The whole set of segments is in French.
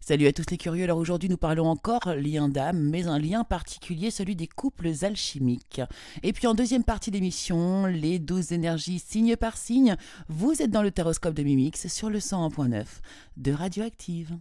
Salut à tous les curieux, alors aujourd'hui nous parlons encore lien d'âme, mais un lien particulier, celui des couples alchimiques. Et puis en deuxième partie d'émission, les 12 énergies signe par signe, vous êtes dans le taroscope de Mimix sur le 101.9 de Radioactive.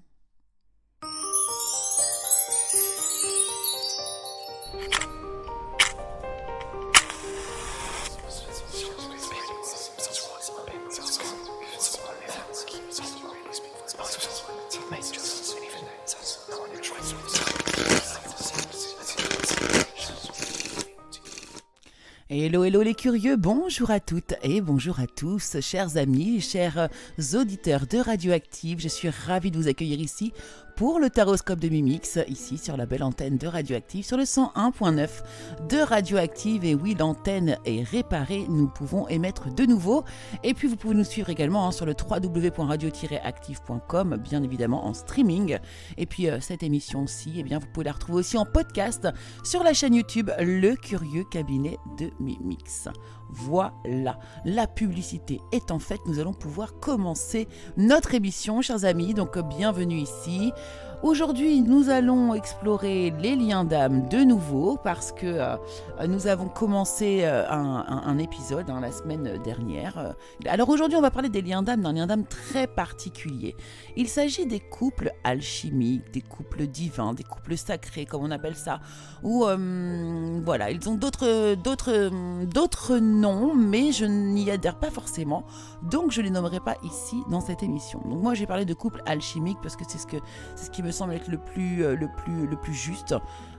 Hello, hello les curieux, bonjour à toutes et bonjour à tous, chers amis, chers auditeurs de Radioactive. Je suis ravie de vous accueillir ici pour le taroscope de Mimix, ici sur la belle antenne de Radioactive, sur le 101.9 de Radioactive. Et oui, l'antenne est réparée, nous pouvons émettre de nouveau. Et puis vous pouvez nous suivre également sur le www.radio-active.com, bien évidemment en streaming. Et puis cette émission-ci, eh bien, vous pouvez la retrouver aussi en podcast sur la chaîne YouTube Le Curieux Cabinet de Mimix. Voilà, la publicité étant faite, nous allons pouvoir commencer notre émission, chers amis. Donc bienvenue ici. Aujourd'hui, nous allons explorer les liens d'âme de nouveau parce que nous avons commencé un épisode la semaine dernière. Alors aujourd'hui, on va parler des liens d'âme, d'un lien d'âme très particulier. Il s'agit des couples alchimiques, des couples divins, des couples sacrés, comme on appelle ça. Ou voilà, ils ont d'autres noms, mais je n'y adhère pas forcément. Donc je les nommerai pas ici dans cette émission. Donc moi, j'ai parlé de couples alchimiques parce que c'est ce qui me semble être le plus juste.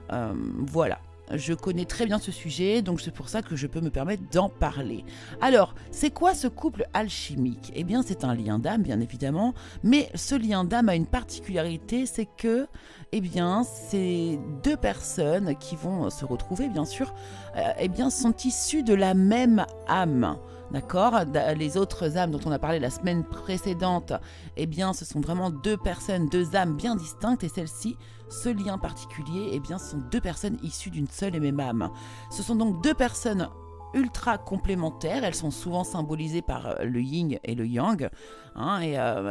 Voilà. Je connais très bien ce sujet, donc c'est pour ça que je peux me permettre d'en parler. Alors, c'est quoi ce couple alchimique? Eh bien, c'est un lien d'âme, bien évidemment, mais ce lien d'âme a une particularité, c'est que, eh bien, ces deux personnes qui vont se retrouver, bien sûr, eh bien, sont issues de la même âme. D'accord? Les autres âmes dont on a parlé la semaine précédente, eh bien, ce sont vraiment deux personnes, deux âmes bien distinctes, et celle-ci, ce lien particulier, eh bien, ce sont deux personnes issues d'une seule et même âme. Ce sont donc deux personnes ultra complémentaires, elles sont souvent symbolisées par le yin et le yang, hein,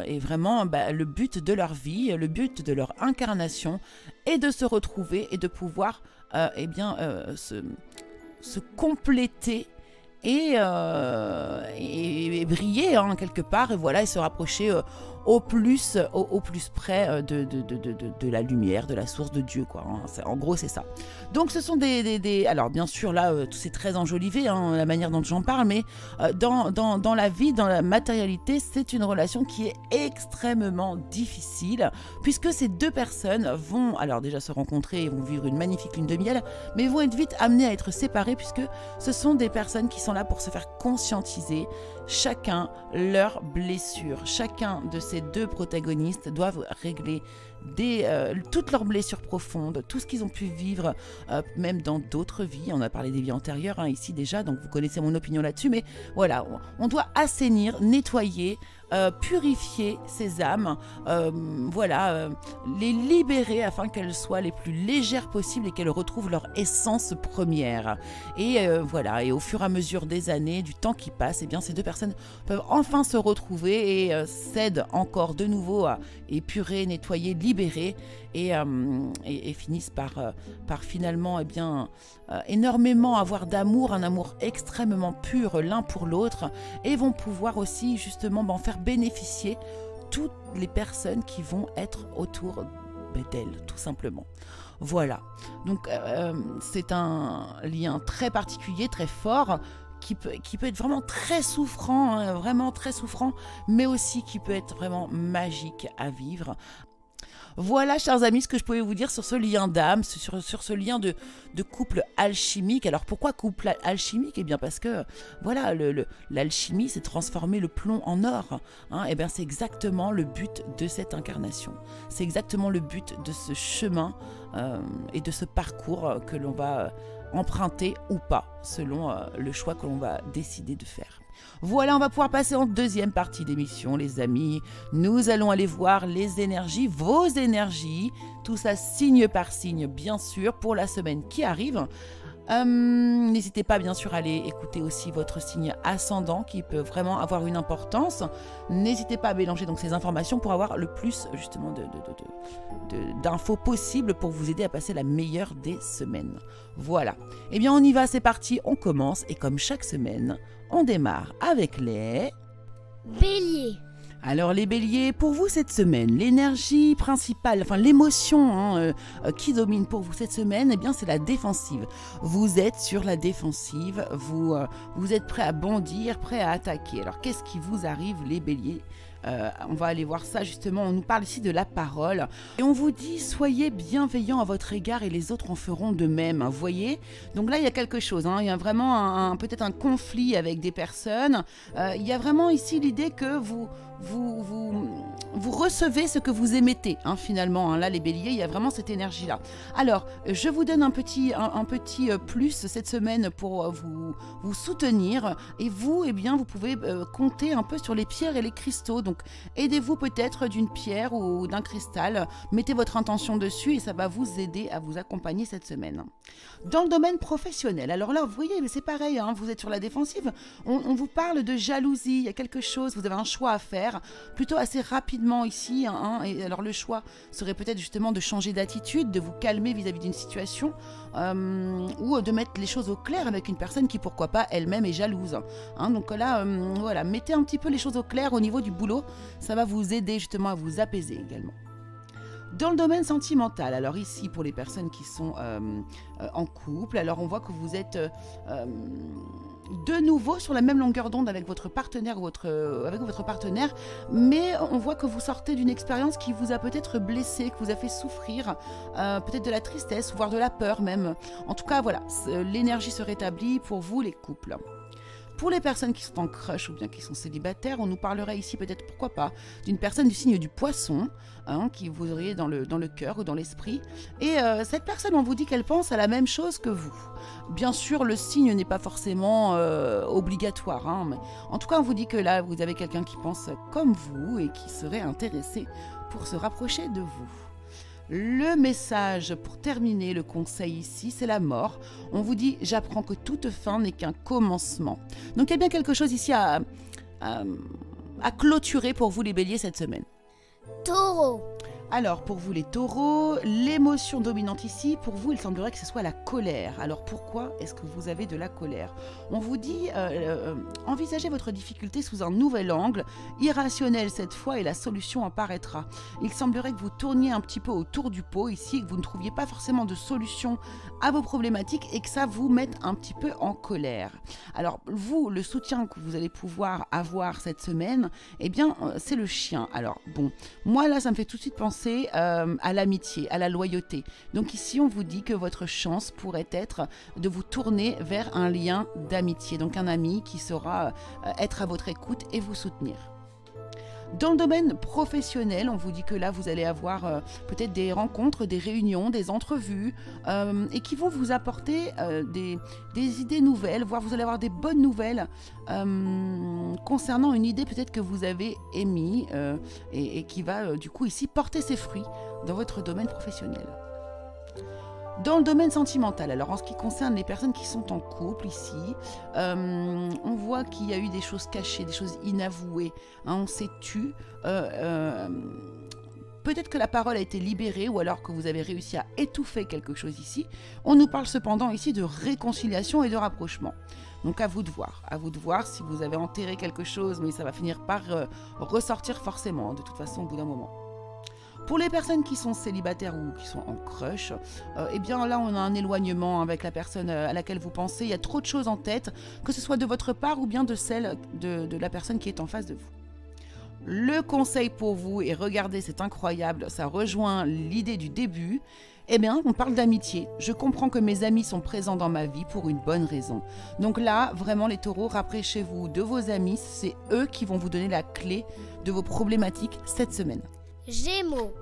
et vraiment, le but de leur vie, le but de leur incarnation est de se retrouver et de pouvoir, eh bien, se compléter et briller quelque part, et voilà, et se rapprocher au plus près de la lumière, de la source de Dieu, quoi. Hein. En gros, c'est ça. Donc, ce sont alors, bien sûr, là, c'est très enjolivé, hein, la manière dont j'en parle, mais dans la vie, dans la matérialité, c'est une relation qui est extrêmement difficile, puisque ces deux personnes vont, alors déjà se rencontrer et vont vivre une magnifique lune de miel, mais vont être vite amenées à être séparées, puisque ce sont des personnes qui sont là pour se faire conscientiser chacun leurs blessures. Chacun de ces deux protagonistes doivent régler toutes leurs blessures profondes, tout ce qu'ils ont pu vivre, même dans d'autres vies. On a parlé des vies antérieures ici déjà, donc vous connaissez mon opinion là-dessus, mais voilà, on doit assainir, nettoyer, purifier ces âmes, voilà, les libérer afin qu'elles soient les plus légères possibles et qu'elles retrouvent leur essence première. Et voilà, et au fur et à mesure des années, du temps qui passe, eh bien, ces deux personnes peuvent enfin se retrouver et s'aident encore de nouveau à épurer, nettoyer, libérer, et finissent par finalement, eh bien, énormément avoir d'amour, un amour extrêmement pur l'un pour l'autre, et vont pouvoir aussi justement faire bénéficier toutes les personnes qui vont être autour d'elles, tout simplement. Voilà, donc c'est un lien très particulier, très fort, qui peut être vraiment très souffrant, hein, vraiment très souffrant, mais aussi qui peut être vraiment magique à vivre. Voilà, chers amis, ce que je pouvais vous dire sur ce lien d'âme, sur ce lien de couple alchimique. Alors pourquoi couple alchimique? Eh bien parce que voilà, l'alchimie, c'est transformer le plomb en or. Hein, et bien c'est exactement le but de cette incarnation. C'est exactement le but de ce chemin et de ce parcours que l'on va emprunter ou pas, selon le choix que l'on va décider de faire. Voilà, on va pouvoir passer en deuxième partie d'émission, les amis. Nous allons aller voir les énergies, vos énergies, tout ça signe par signe, bien sûr, pour la semaine qui arrive. N'hésitez pas bien sûr à aller écouter aussi votre signe ascendant qui peut vraiment avoir une importance. N'hésitez pas à mélanger donc ces informations pour avoir le plus justement d'infos possibles pour vous aider à passer la meilleure des semaines. Voilà. Eh bien on y va, c'est parti, on commence et comme chaque semaine, on démarre avec les... Bélier. Alors les béliers, pour vous cette semaine, l'énergie principale, enfin l'émotion qui domine pour vous cette semaine, eh bien c'est la défensive. Vous êtes sur la défensive, vous êtes prêt à bondir, prêt à attaquer. Alors qu'est-ce qui vous arrive les béliers ? On va aller voir ça justement, on nous parle ici de la parole et on vous dit soyez bienveillants à votre égard et les autres en feront de même, vous voyez. Donc là il y a quelque chose, il y a vraiment peut-être un conflit avec des personnes, il y a vraiment ici l'idée que vous recevez ce que vous émettez finalement, là les béliers, il y a vraiment cette énergie là. Alors je vous donne un petit plus cette semaine pour vous soutenir et vous, eh bien vous pouvez compter un peu sur les pierres et les cristaux. Donc aidez-vous peut-être d'une pierre ou d'un cristal, mettez votre intention dessus et ça va vous aider à vous accompagner cette semaine. Dans le domaine professionnel, alors là vous voyez, mais c'est pareil, vous êtes sur la défensive, on vous parle de jalousie, il y a quelque chose, vous avez un choix à faire, plutôt assez rapidement ici, et alors le choix serait peut-être justement de changer d'attitude, de vous calmer vis-à-vis d'une situation, ou de mettre les choses au clair avec une personne qui pourquoi pas elle-même est jalouse. Donc là, voilà, mettez un petit peu les choses au clair au niveau du boulot, ça va vous aider justement à vous apaiser également. Dans le domaine sentimental, alors ici pour les personnes qui sont en couple, alors on voit que vous êtes de nouveau sur la même longueur d'onde avec votre partenaire ou avec votre partenaire, mais on voit que vous sortez d'une expérience qui vous a peut-être blessé, qui vous a fait souffrir, peut-être de la tristesse, voire de la peur même. En tout cas, voilà, l'énergie se rétablit pour vous les couples. Pour les personnes qui sont en crush ou bien qui sont célibataires, on nous parlerait ici peut-être, pourquoi pas, d'une personne du signe du poisson, qui vous auriez dans le cœur ou dans l'esprit. Et cette personne, on vous dit qu'elle pense à la même chose que vous. Bien sûr, le signe n'est pas forcément obligatoire, mais en tout cas, on vous dit que là, vous avez quelqu'un qui pense comme vous et qui serait intéressé pour se rapprocher de vous. Le message pour terminer le conseil ici, c'est la mort. On vous dit, j'apprends que toute fin n'est qu'un commencement. Donc il y a bien quelque chose ici à clôturer pour vous les béliers cette semaine. Taureau. Alors pour vous les taureaux, l'émotion dominante ici, pour vous il semblerait que ce soit la colère. Alors pourquoi est-ce que vous avez de la colère ? On vous dit, envisagez votre difficulté sous un nouvel angle, irrationnel cette fois et la solution apparaîtra. Il semblerait que vous tourniez un petit peu autour du pot ici, que vous ne trouviez pas forcément de solution à vos problématiques et que ça vous mette un petit peu en colère. Alors vous, le soutien que vous allez pouvoir avoir cette semaine, eh bien c'est le chien. Alors bon, moi là ça me fait tout de suite penser à l'amitié, à la loyauté. Donc ici, on vous dit que votre chance pourrait être de vous tourner vers un lien d'amitié, donc un ami qui saura être à votre écoute et vous soutenir. Dans le domaine professionnel, on vous dit que là, vous allez avoir peut-être des rencontres, des réunions, des entrevues et qui vont vous apporter des idées nouvelles, voire vous allez avoir des bonnes nouvelles concernant une idée peut-être que vous avez émise et qui va du coup ici porter ses fruits dans votre domaine professionnel. Dans le domaine sentimental, alors en ce qui concerne les personnes qui sont en couple ici, on voit qu'il y a eu des choses cachées, des choses inavouées, on s'est tu. Peut-être que la parole a été libérée ou alors que vous avez réussi à étouffer quelque chose ici. On nous parle cependant ici de réconciliation et de rapprochement. Donc à vous de voir si vous avez enterré quelque chose, mais ça va finir par ressortir forcément, de toute façon au bout d'un moment. Pour les personnes qui sont célibataires ou qui sont en crush, eh bien là on a un éloignement avec la personne à laquelle vous pensez. Il y a trop de choses en tête, que ce soit de votre part ou bien de celle de la personne qui est en face de vous. Le conseil pour vous, et regardez c'est incroyable, ça rejoint l'idée du début, eh bien on parle d'amitié. Je comprends que mes amis sont présents dans ma vie pour une bonne raison. Donc là, vraiment les taureaux, rapprochez-vous de vos amis, c'est eux qui vont vous donner la clé de vos problématiques cette semaine. Gémeaux.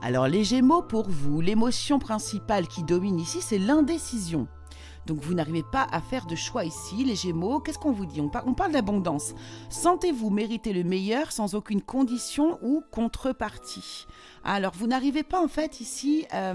Alors les Gémeaux, pour vous, l'émotion principale qui domine ici, c'est l'indécision. Donc vous n'arrivez pas à faire de choix ici, les Gémeaux. Qu'est-ce qu'on vous dit? On parle d'abondance. Sentez-vous mériter le meilleur sans aucune condition ou contrepartie. Alors vous n'arrivez pas en fait ici à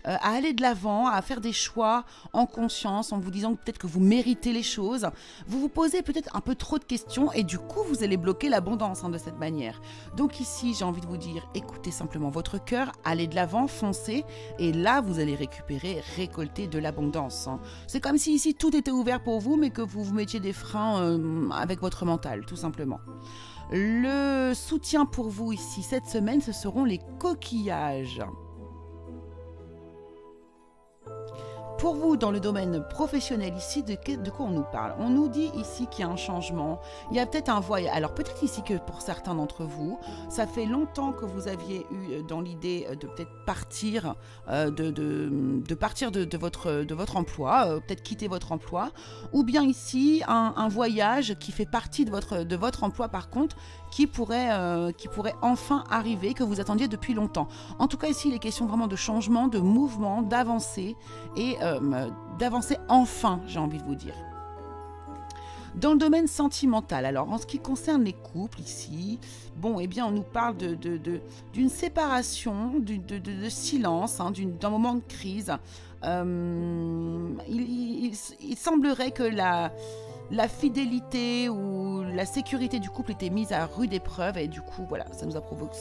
aller de l'avant, à faire des choix en conscience, en vous disant peut-être que vous méritez les choses. Vous vous posez peut-être un peu trop de questions et du coup vous allez bloquer l'abondance de cette manière. Donc ici j'ai envie de vous dire, écoutez simplement votre cœur, allez de l'avant, foncez et là vous allez récolter de l'abondance. C'est comme si ici tout était ouvert pour vous mais que vous vous mettiez des freins avec votre mental tout simplement. Le soutien pour vous ici cette semaine, ce seront les coquillages. Pour vous, dans le domaine professionnel ici, de quoi on nous parle? On nous dit ici qu'il y a un changement, il y a peut-être un voyage. Alors peut-être ici que pour certains d'entre vous, ça fait longtemps que vous aviez eu dans l'idée de peut-être partir, de partir de votre emploi, peut-être quitter votre emploi, ou bien ici un voyage qui fait partie de votre emploi par contre, qui pourrait enfin arriver, que vous attendiez depuis longtemps. En tout cas ici, il est question vraiment de changement, de mouvement, d'avancer et d'avancer enfin, j'ai envie de vous dire. Dans le domaine sentimental, alors en ce qui concerne les couples ici, bon, eh bien on nous parle d'une séparation, de silence, d'un moment de crise. Il semblerait que la fidélité ou la sécurité du couple était mise à rude épreuve et du coup, voilà, ça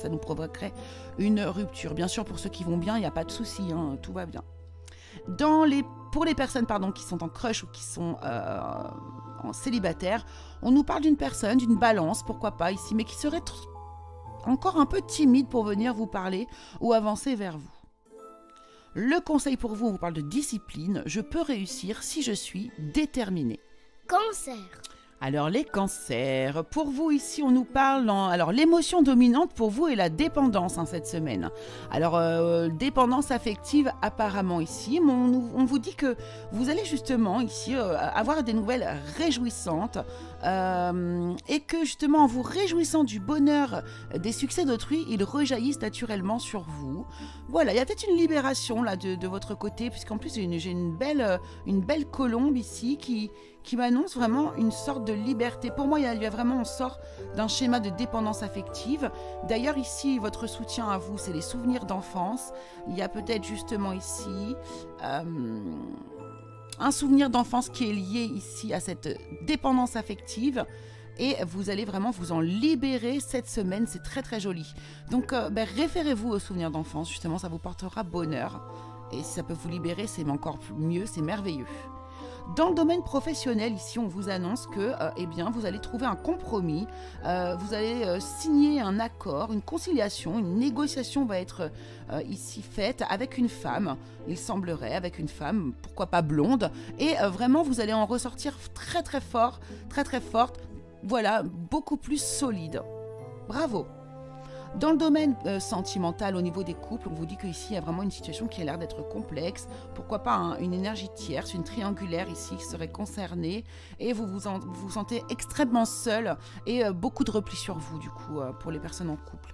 nous provoquerait une rupture. Bien sûr, pour ceux qui vont bien, il n'y a pas de souci, tout va bien. Pour les personnes qui sont en crush ou qui sont en célibataire, on nous parle d'une personne, d'une balance, pourquoi pas ici, mais qui serait encore un peu timide pour venir vous parler ou avancer vers vous. Le conseil pour vous, on vous parle de discipline. Je peux réussir si je suis déterminée. Cancer. Alors les cancers, pour vous ici on nous parle, alors l'émotion dominante pour vous est la dépendance cette semaine. Alors dépendance affective apparemment ici, mais on vous dit que vous allez justement ici avoir des nouvelles réjouissantes et que justement en vous réjouissant du bonheur des succès d'autrui, ils rejaillissent naturellement sur vous. Voilà, il y a peut-être une libération là de votre côté, puisqu'en plus j'ai une belle colombe ici qui m'annonce vraiment une sorte de liberté. Pour moi, il y a vraiment, on sort d'un schéma de dépendance affective. D'ailleurs, ici, votre soutien à vous, c'est les souvenirs d'enfance. Il y a peut-être justement ici un souvenir d'enfance qui est lié ici à cette dépendance affective. Et vous allez vraiment vous en libérer cette semaine, c'est très très joli. Donc référez-vous aux souvenirs d'enfance, justement, ça vous portera bonheur. Et si ça peut vous libérer, c'est encore mieux, c'est merveilleux. Dans le domaine professionnel, ici, on vous annonce que vous allez trouver un compromis, vous allez signer un accord, une conciliation, une négociation va être ici faite avec une femme, il semblerait, avec une femme, pourquoi pas blonde, et vraiment, vous allez en ressortir très très fort, très très forte, voilà, beaucoup plus solide. Bravo! Dans le domaine sentimental, au niveau des couples, on vous dit qu'ici, il y a vraiment une situation qui a l'air d'être complexe. Pourquoi pas une énergie tierce, une triangulaire ici qui serait concernée. Et vous vous sentez extrêmement seul et beaucoup de repli sur vous, du coup, pour les personnes en couple.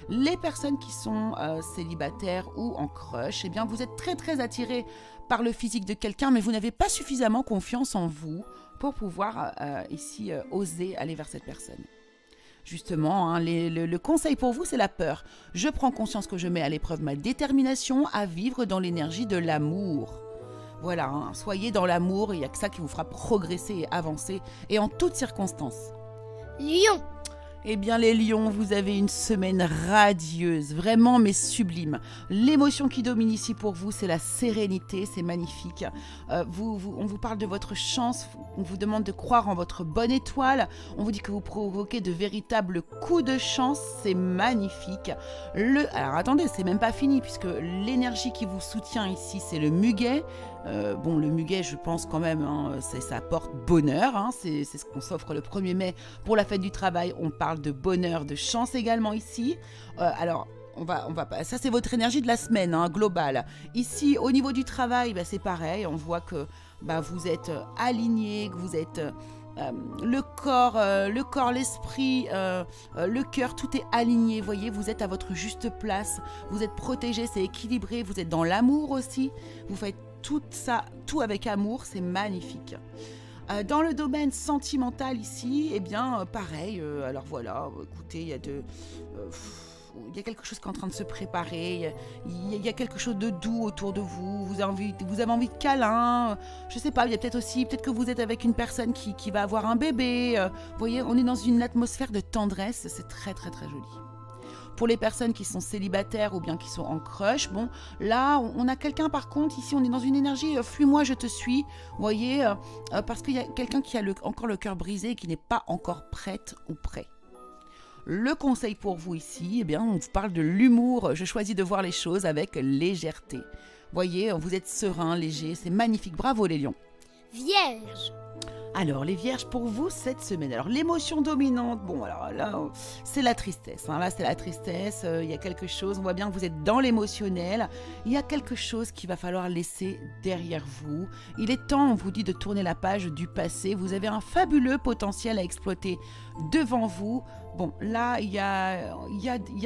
Les personnes qui sont célibataires ou en crush, eh bien, vous êtes très très attirés par le physique de quelqu'un, mais vous n'avez pas suffisamment confiance en vous pour pouvoir ici oser aller vers cette personne. Justement, le conseil pour vous, c'est la peur. Je prends conscience que je mets à l'épreuve ma détermination à vivre dans l'énergie de l'amour. Voilà, soyez dans l'amour, il n'y a que ça qui vous fera progresser et avancer, et en toutes circonstances. Lion. Eh bien les lions, vous avez une semaine radieuse, vraiment mais sublime. L'émotion qui domine ici pour vous, c'est la sérénité, c'est magnifique. On vous parle de votre chance, on vous demande de croire en votre bonne étoile. On vous dit que vous provoquez de véritables coups de chance, c'est magnifique. Alors attendez, c'est même pas fini puisque l'énergie qui vous soutient ici, c'est le muguet. Le muguet, je pense quand même, ça apporte bonheur, c'est ce qu'on s'offre le 1er mai pour la fête du travail. On parle de bonheur, de chance également ici. Alors, ça c'est votre énergie de la semaine, globale. Ici, au niveau du travail, c'est pareil, on voit que vous êtes aligné, que vous êtes... le corps, l'esprit, le cœur, tout est aligné, voyez, vous êtes à votre juste place, vous êtes protégé, c'est équilibré, vous êtes dans l'amour aussi, vous faites tout ça, tout avec amour, c'est magnifique. Dans le domaine sentimental ici, eh bien, pareil. Alors voilà, écoutez, il y a quelque chose qui est en train de se préparer. Il y a quelque chose de doux autour de vous. Vous avez envie de câlin. Je sais pas, il y a peut-être que vous êtes avec une personne qui va avoir un bébé. Vous voyez, on est dans une atmosphère de tendresse. C'est très, très, très joli. Pour les personnes qui sont célibataires ou bien qui sont en crush, bon, là, on a quelqu'un par contre, ici, on est dans une énergie fuis-moi, je te suis, vous voyez, parce qu'il y a quelqu'un qui a encore le cœur brisé et qui n'est pas encore prête ou prêt. Le conseil pour vous ici, eh bien, on vous parle de l'humour. Je choisis de voir les choses avec légèreté. Voyez, vous êtes serein, léger, c'est magnifique. Bravo les lions. Vierge. Alors, les vierges, pour vous, cette semaine. Alors, l'émotion dominante, bon, alors là, c'est la tristesse. Hein. Là, c'est la tristesse. Il y a quelque chose, on voit bien que vous êtes dans l'émotionnel. Il y a quelque chose qu'il va falloir laisser derrière vous. Il est temps, on vous dit, de tourner la page du passé. Vous avez un fabuleux potentiel à exploiter devant vous. Bon, là, il y a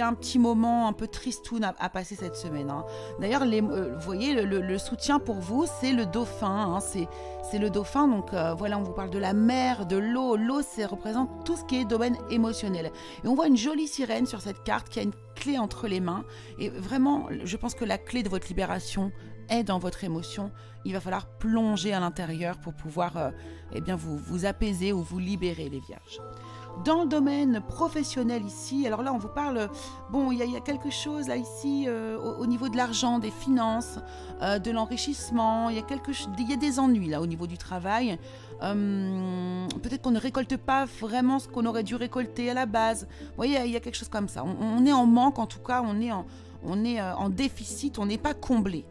un petit moment un peu tristoun à passer cette semaine. Hein. D'ailleurs, vous voyez, le soutien pour vous, c'est le dauphin. Hein. C'est le dauphin, donc voilà, on vous parle de la mer, de l'eau. L'eau, ça représente tout ce qui est domaine émotionnel. Et on voit une jolie sirène sur cette carte qui a une clé entre les mains. Et vraiment, je pense que la clé de votre libération est dans votre émotion. Il va falloir plonger à l'intérieur pour pouvoir eh bien vous apaiser ou vous libérer, les vierges. Dans le domaine professionnel ici, alors là on vous parle, bon il y a quelque chose là ici au niveau de l'argent, des finances, de l'enrichissement, il y a des ennuis là au niveau du travail. Peut-être qu'on ne récolte pas vraiment ce qu'on aurait dû récolter à la base. Vous voyez, il y a quelque chose comme ça. On est en manque, en tout cas, on est en déficit, on n'est pas comblé.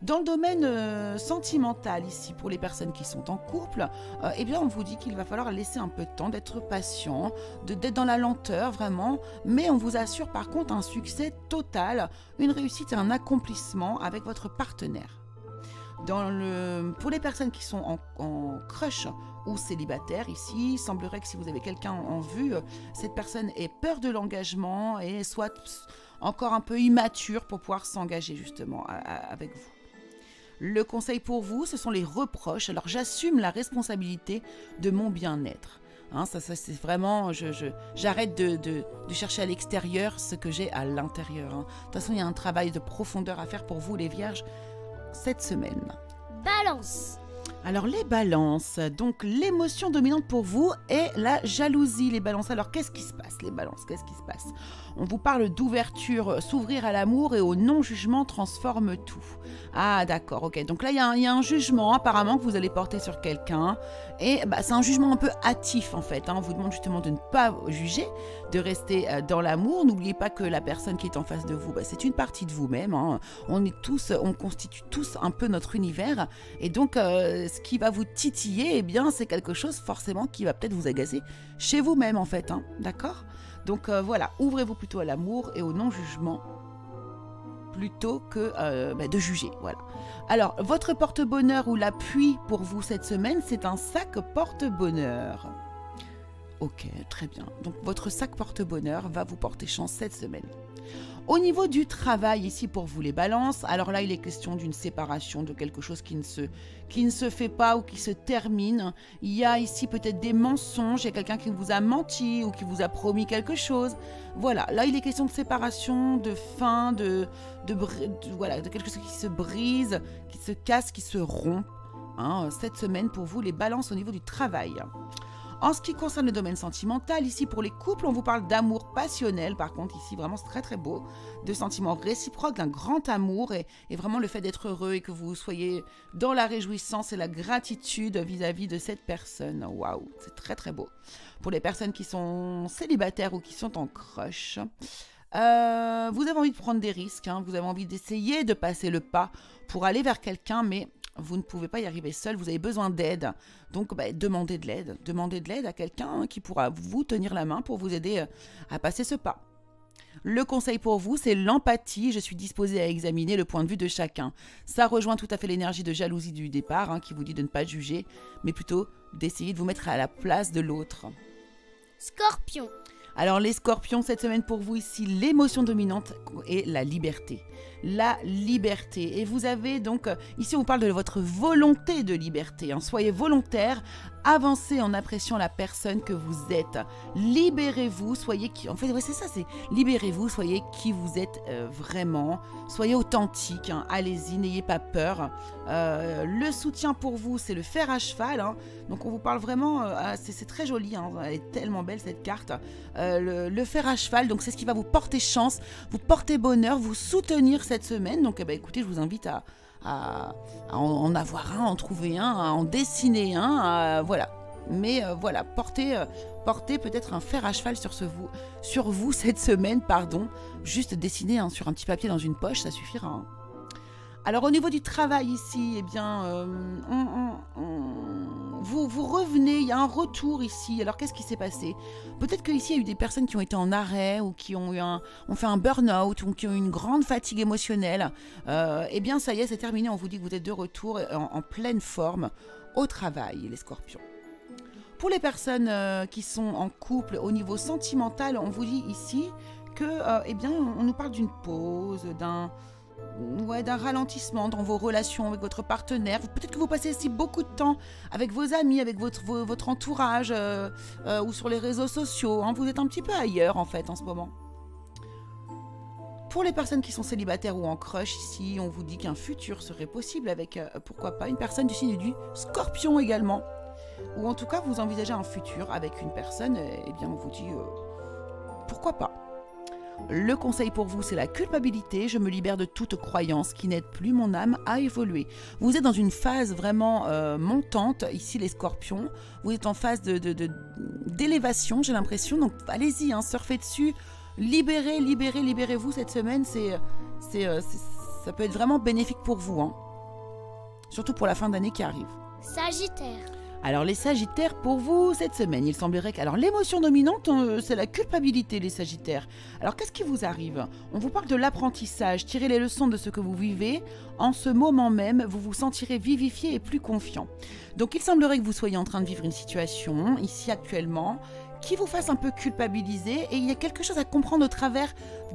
Dans le domaine sentimental ici, pour les personnes qui sont en couple, eh bien on vous dit qu'il va falloir laisser un peu de temps, d'être patient, d'être dans la lenteur vraiment, mais on vous assure par contre un succès total, une réussite et un accomplissement avec votre partenaire. Pour les personnes qui sont en crush ou célibataire ici, il semblerait que si vous avez quelqu'un en vue, cette personne ait peur de l'engagement et soit encore un peu immature pour pouvoir s'engager justement avec vous. Le conseil pour vous, ce sont les reproches. Alors j'assume la responsabilité de mon bien-être. Hein, ça c'est vraiment, j'arrête de chercher à l'extérieur ce que j'ai à l'intérieur. Hein. De toute façon, il y a un travail de profondeur à faire pour vous les vierges cette semaine. Balance. Alors les balances, donc l'émotion dominante pour vous est la jalousie, les balances. Alors qu'est-ce qui se passe les balances? Qu'est-ce qui se passe? On vous parle d'ouverture, s'ouvrir à l'amour et au non-jugement transforme tout. Ah d'accord, ok. Donc là il y a un jugement apparemment que vous allez porter sur quelqu'un et c'est un jugement un peu hâtif en fait. Hein. On vous demande justement de ne pas juger, de rester dans l'amour. N'oubliez pas que la personne qui est en face de vous, c'est une partie de vous-même. Hein. On constitue tous un peu notre univers et donc ce qui va vous titiller, eh bien, c'est quelque chose forcément qui va peut-être vous agacer chez vous-même en fait, hein, d'accord? Donc voilà, ouvrez-vous plutôt à l'amour et au non-jugement plutôt que de juger, voilà. Alors, votre porte-bonheur ou l'appui pour vous cette semaine, c'est un sac porte-bonheur. Ok, très bien. Donc votre sac porte-bonheur va vous porter chance cette semaine. Au niveau du travail ici pour vous les balances, alors là il est question d'une séparation, de quelque chose qui ne se fait pas ou qui se termine. Il y a ici peut-être des mensonges, il y a quelqu'un qui vous a menti ou qui vous a promis quelque chose. Voilà, là il est question de séparation, de fin, de quelque chose qui se brise, qui se casse, qui se rompt. Hein, cette semaine pour vous les balances au niveau du travail. En ce qui concerne le domaine sentimental, ici pour les couples, on vous parle d'amour passionnel. Par contre, ici, vraiment, c'est très très beau. De sentiments réciproques, d'un grand amour et vraiment le fait d'être heureux et que vous soyez dans la réjouissance et la gratitude vis-à-vis de cette personne. Waouh, c'est très très beau. Pour les personnes qui sont célibataires ou qui sont en crush, vous avez envie de prendre des risques, hein, vous avez envie d'essayer de passer le pas pour aller vers quelqu'un, mais vous ne pouvez pas y arriver seul, vous avez besoin d'aide. Donc, demandez de l'aide. Demandez de l'aide à quelqu'un qui pourra vous tenir la main pour vous aider à passer ce pas. Le conseil pour vous, c'est l'empathie. Je suis disposée à examiner le point de vue de chacun. Ça rejoint tout à fait l'énergie de jalousie du départ, hein, qui vous dit de ne pas juger, mais plutôt d'essayer de vous mettre à la place de l'autre. Scorpion. Alors les scorpions, cette semaine pour vous ici, l'émotion dominante est la liberté. La liberté. Et vous avez donc, ici on parle de votre volonté de liberté. Hein. Soyez volontaire, avancez en appréciant la personne que vous êtes. Libérez-vous, soyez qui... En fait, ouais, c'est ça, c'est libérez-vous, soyez qui vous êtes vraiment. Soyez authentique, hein. Allez-y, n'ayez pas peur. Le soutien pour vous, c'est le fer à cheval. Hein. Donc on vous parle vraiment, c'est très joli, hein. Elle est tellement belle cette carte. Le fer à cheval, donc c'est ce qui va vous porter chance, vous porter bonheur, vous soutenir cette semaine. Donc écoutez, je vous invite à en avoir un, en trouver un, à en dessiner un, voilà. Mais voilà, portez peut-être un fer à cheval sur vous cette semaine, pardon. Juste dessiner hein, sur un petit papier dans une poche, ça suffira. Hein. Alors au niveau du travail ici, eh bien, vous revenez, il y a un retour ici. Alors qu'est-ce qui s'est passé? Peut-être qu'ici il y a eu des personnes qui ont été en arrêt ou qui ont fait un burn-out ou qui ont eu une grande fatigue émotionnelle. Eh bien ça y est, c'est terminé, on vous dit que vous êtes de retour en pleine forme au travail, les scorpions. Pour les personnes qui sont en couple au niveau sentimental, on vous dit ici que, eh bien, on nous parle d'une pause, d'un ralentissement dans vos relations avec votre partenaire. Peut-être que vous passez aussi beaucoup de temps avec vos amis, avec votre entourage ou sur les réseaux sociaux. Hein. Vous êtes un petit peu ailleurs en fait en ce moment. Pour les personnes qui sont célibataires ou en crush, ici, on vous dit qu'un futur serait possible avec, pourquoi pas, une personne du signe du Scorpion également. Ou en tout cas, vous envisagez un futur avec une personne, eh bien, on vous dit pourquoi pas. Le conseil pour vous, c'est la culpabilité. Je me libère de toute croyance qui n'aide plus mon âme à évoluer. Vous êtes dans une phase vraiment montante, ici les scorpions. Vous êtes en phase d'élévation, j'ai l'impression. Donc allez-y, hein, surfez dessus. Libérez-vous cette semaine. Ça peut être vraiment bénéfique pour vous. Hein. Surtout pour la fin d'année qui arrive. Sagittaire. Alors les Sagittaires, pour vous, cette semaine, il semblerait que... Alors l'émotion dominante, c'est la culpabilité, les Sagittaires. Alors qu'est-ce qui vous arrive? On vous parle de l'apprentissage, tirez les leçons de ce que vous vivez. En ce moment même, vous vous sentirez vivifié et plus confiant. Donc il semblerait que vous soyez en train de vivre une situation, ici actuellement, qui vous fasse un peu culpabiliser, et il y a quelque chose à comprendre au travers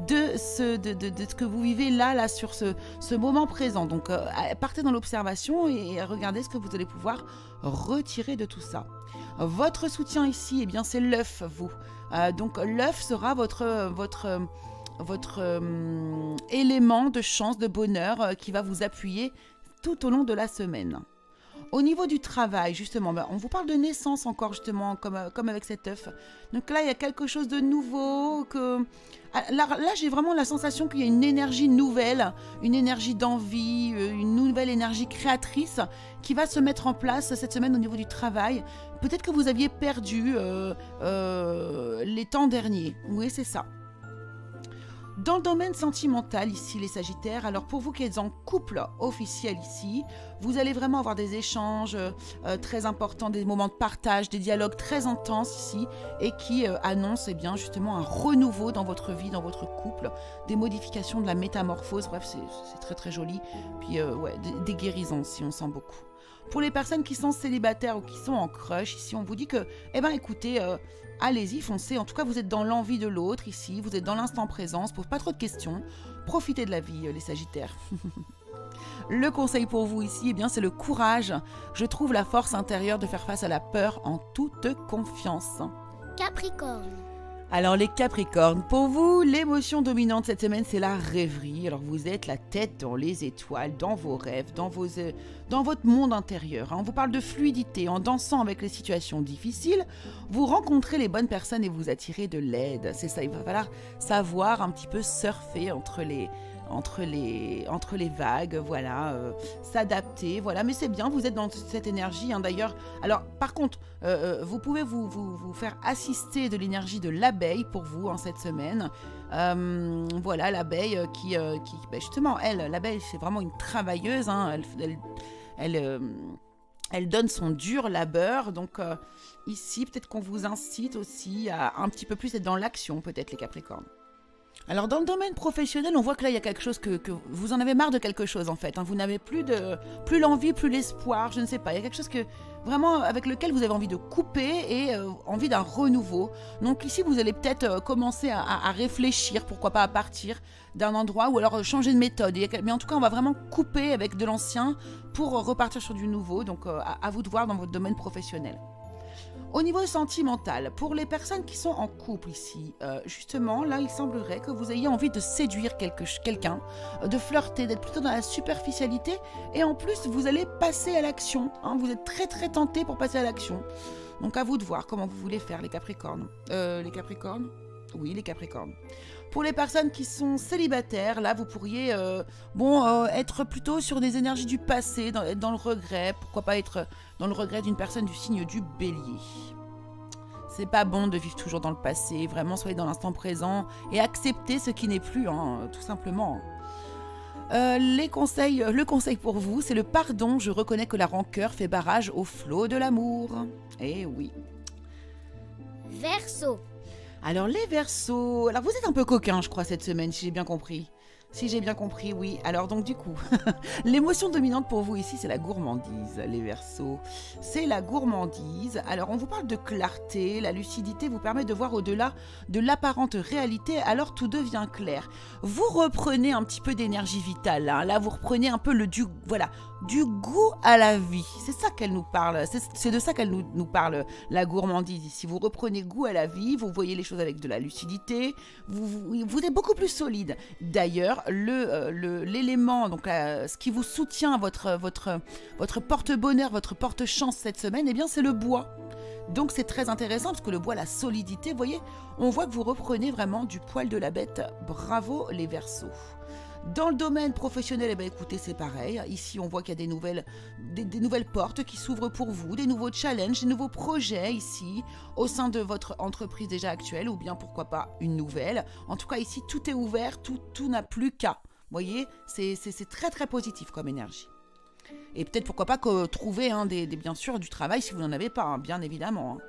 de ce que vous vivez là sur ce moment présent. Donc partez dans l'observation et regardez ce que vous allez pouvoir retirer de tout ça. Votre soutien ici, eh bien c'est l'œuf, vous. Donc l'œuf sera votre élément de chance, de bonheur qui va vous appuyer tout au long de la semaine. Au niveau du travail, justement, on vous parle de naissance encore, justement, comme avec cet œuf. Donc là, il y a quelque chose de nouveau. Là, j'ai vraiment la sensation qu'il y a une énergie nouvelle, une énergie d'envie, une nouvelle énergie créatrice qui va se mettre en place cette semaine au niveau du travail. Peut-être que vous aviez perdu les temps derniers. Oui, c'est ça. Dans le domaine sentimental, ici les Sagittaires, alors pour vous qui êtes en couple officiel ici, vous allez vraiment avoir des échanges très importants, des moments de partage, des dialogues très intenses ici et qui annoncent eh bien, justement un renouveau dans votre vie, dans votre couple, des modifications, de la métamorphose, bref c'est très très joli, puis des guérisons si on sent beaucoup. Pour les personnes qui sont célibataires ou qui sont en crush, ici on vous dit que, eh ben écoutez, allez-y, foncez. En tout cas, vous êtes dans l'envie de l'autre ici, vous êtes dans l'instant présent, on se pose pas trop de questions. Profitez de la vie, les Sagittaires. Le conseil pour vous ici, eh bien, c'est le courage. Je trouve la force intérieure de faire face à la peur en toute confiance. Capricorne. Alors les Capricornes, pour vous, l'émotion dominante cette semaine, c'est la rêverie. Alors vous êtes la tête dans les étoiles, dans vos rêves, dans votre monde intérieur. On vous parle de fluidité, en dansant avec les situations difficiles, vous rencontrez les bonnes personnes et vous attirez de l'aide. C'est ça, il va falloir savoir un petit peu surfer entre les vagues, voilà, s'adapter, voilà, mais c'est bien, vous êtes dans cette énergie, hein, d'ailleurs. Alors, par contre, vous pouvez vous faire assister de l'énergie de l'abeille pour vous en cette semaine. Voilà, l'abeille qui justement, l'abeille, c'est vraiment une travailleuse, hein, elle donne son dur labeur, donc ici, peut-être qu'on vous incite aussi à un petit peu plus être dans l'action, peut-être les Capricornes. Alors dans le domaine professionnel, on voit que là il y a quelque chose que vous en avez marre de quelque chose en fait, hein. Vous n'avez plus l'envie, plus l'espoir, je ne sais pas. Il y a quelque chose que vraiment avec lequel vous avez envie de couper et envie d'un renouveau. Donc ici vous allez peut-être commencer à réfléchir, pourquoi pas à partir d'un endroit ou alors changer de méthode. Mais en tout cas on va vraiment couper avec de l'ancien pour repartir sur du nouveau. Donc à vous de voir dans votre domaine professionnel. Au niveau sentimental, pour les personnes qui sont en couple ici, justement, là, il semblerait que vous ayez envie de séduire quelqu'un, de flirter, d'être plutôt dans la superficialité, et en plus, vous allez passer à l'action, hein. Vous êtes très très tenté pour passer à l'action. Donc à vous de voir comment vous voulez faire, les Capricornes. Les Capricornes ? Oui, les Capricornes. Pour les personnes qui sont célibataires, là, vous pourriez être plutôt sur des énergies du passé, être dans le regret. Pourquoi pas être dans le regret d'une personne du signe du Bélier. C'est pas bon de vivre toujours dans le passé. Vraiment, soyez dans l'instant présent et acceptez ce qui n'est plus, hein, tout simplement. Le conseil pour vous, c'est le pardon. Je reconnais que la rancœur fait barrage au flot de l'amour. Eh oui. Verseau. Alors les Verseaux, alors vous êtes un peu coquins je crois cette semaine si j'ai bien compris. Si j'ai bien compris, oui. Alors donc du coup, l'émotion dominante pour vous ici, c'est la gourmandise, les Verseaux. C'est la gourmandise. Alors on vous parle de clarté, la lucidité vous permet de voir au-delà de l'apparente réalité, alors tout devient clair. Vous reprenez un petit peu d'énergie vitale, hein. Là vous reprenez un peu du goût à la vie. C'est ça qu'elle nous parle, c'est de ça qu'elle nous parle, la gourmandise ici. Vous reprenez goût à la vie, vous voyez les choses avec de la lucidité, vous êtes beaucoup plus solide. D'ailleurs, l'élément, donc ce qui vous soutient votre porte-bonheur, votre porte-chance cette semaine, eh bien c'est le bois. Donc c'est très intéressant parce que le bois, la solidité, vous voyez, on voit que vous reprenez vraiment du poil de la bête. Bravo les Verseaux. Dans le domaine professionnel, eh bien, écoutez, c'est pareil. Ici, on voit qu'il y a des nouvelles portes qui s'ouvrent pour vous, des nouveaux challenges, des nouveaux projets ici, au sein de votre entreprise déjà actuelle, ou bien, pourquoi pas, une nouvelle. En tout cas, ici, tout est ouvert, tout n'a plus qu'à. Vous voyez, c'est très, très positif comme énergie. Et peut-être, pourquoi pas, trouver bien sûr du travail si vous n'en avez pas, hein, bien évidemment. Hein.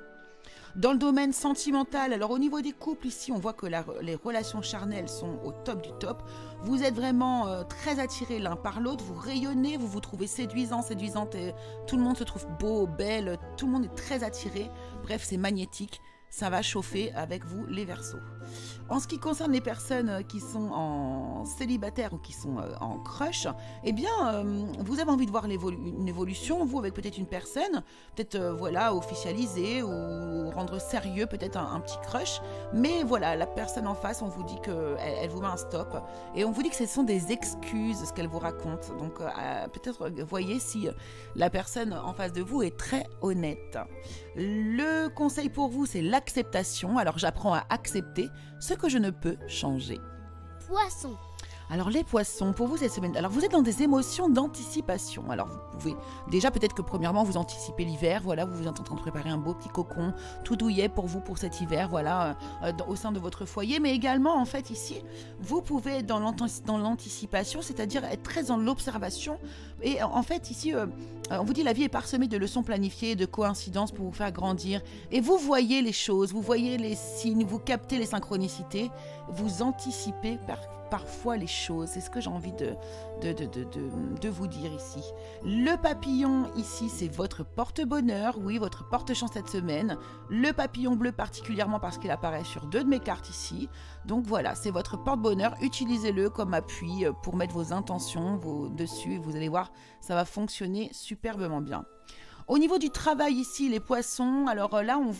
Dans le domaine sentimental, alors au niveau des couples, ici, on voit que les relations charnelles sont au top du top. Vous êtes vraiment très attirés l'un par l'autre, vous rayonnez, vous vous trouvez séduisant, séduisante, et tout le monde se trouve beau, belle, tout le monde est très attiré. Bref, c'est magnétique, ça va chauffer avec vous, les Verseaux. En ce qui concerne les personnes qui sont en célibataire ou qui sont en crush, eh bien, vous avez envie de voir une évolution, vous, avec peut-être une personne, peut-être, officialiser ou rendre sérieux peut-être un petit crush. Mais voilà, la personne en face, on vous dit qu'elle vous met un stop. Et on vous dit que ce sont des excuses, ce qu'elle vous raconte. Donc, peut-être, voyez si la personne en face de vous est très honnête. Le conseil pour vous, c'est l'acceptation. Alors, j'apprends à accepter ce que je ne peux changer. Poisson. Alors les poissons, pour vous cette semaine, alors vous êtes dans des émotions d'anticipation. Alors vous pouvez déjà peut-être que premièrement vous anticipez l'hiver, voilà, vous êtes en train de préparer un beau petit cocon tout douillet pour vous pour cet hiver, voilà, au sein de votre foyer. Mais également en fait ici, vous pouvez être dans l'anticipation, c'est-à-dire être très dans l'observation. Et en fait ici, on vous dit la vie est parsemée de leçons planifiées, de coïncidences pour vous faire grandir. Et vous voyez les choses, vous voyez les signes, vous captez les synchronicités, vous anticipez parfois les choses. C'est ce que j'ai envie de vous dire ici. Le papillon ici, c'est votre porte-bonheur, oui, votre porte-chance cette semaine. Le papillon bleu particulièrement parce qu'il apparaît sur 2 de mes cartes ici. Donc voilà, c'est votre porte-bonheur. Utilisez-le comme appui pour mettre vos intentions dessus et vous allez voir, ça va fonctionner superbement bien. Au niveau du travail ici, les poissons, alors là, on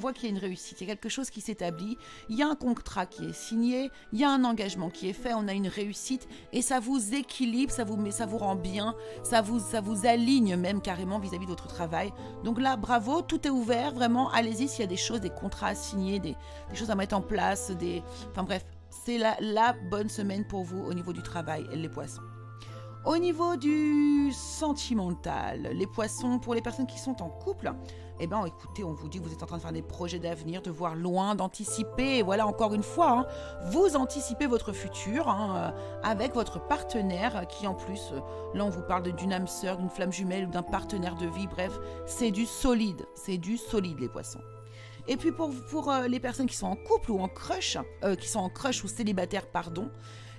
voit qu'il y a une réussite, il y a quelque chose qui s'établit, il y a un contrat qui est signé, il y a un engagement qui est fait, on a une réussite et ça vous équilibre, ça vous rend bien, ça vous aligne même carrément vis-à-vis de votre travail. Donc là, bravo, tout est ouvert, vraiment, allez-y s'il y a des choses, des contrats à signer, des choses à mettre en place, enfin bref, c'est la bonne semaine pour vous au niveau du travail, les poissons. Au niveau du sentimental, les poissons, pour les personnes qui sont en couple, eh bien écoutez, on vous dit que vous êtes en train de faire des projets d'avenir, de voir loin, d'anticiper, et voilà encore une fois, hein, vous anticipez votre futur avec votre partenaire qui en plus, là on vous parle d'une âme sœur, d'une flamme jumelle ou d'un partenaire de vie, bref, c'est du solide les poissons. Et puis pour les personnes qui sont en couple ou en crush, ou célibataires, pardon,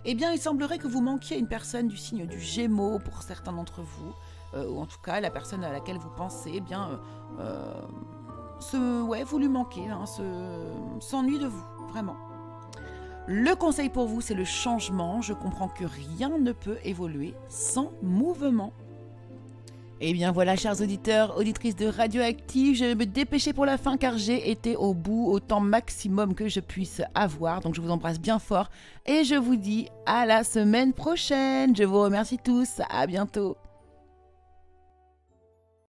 eh bien il semblerait que vous manquiez à une personne du signe du Gémeaux pour certains d'entre vous, ou en tout cas la personne à laquelle vous pensez, eh bien vous lui manquez, hein, s'ennuie de vous, vraiment. Le conseil pour vous, c'est le changement. Je comprends que rien ne peut évoluer sans mouvement. Et bien voilà, chers auditeurs, auditrices de Radioactive, je vais me dépêcher pour la fin car j'ai été au bout au temps maximum que je puisse avoir. Donc je vous embrasse bien fort et je vous dis à la semaine prochaine. Je vous remercie tous, à bientôt.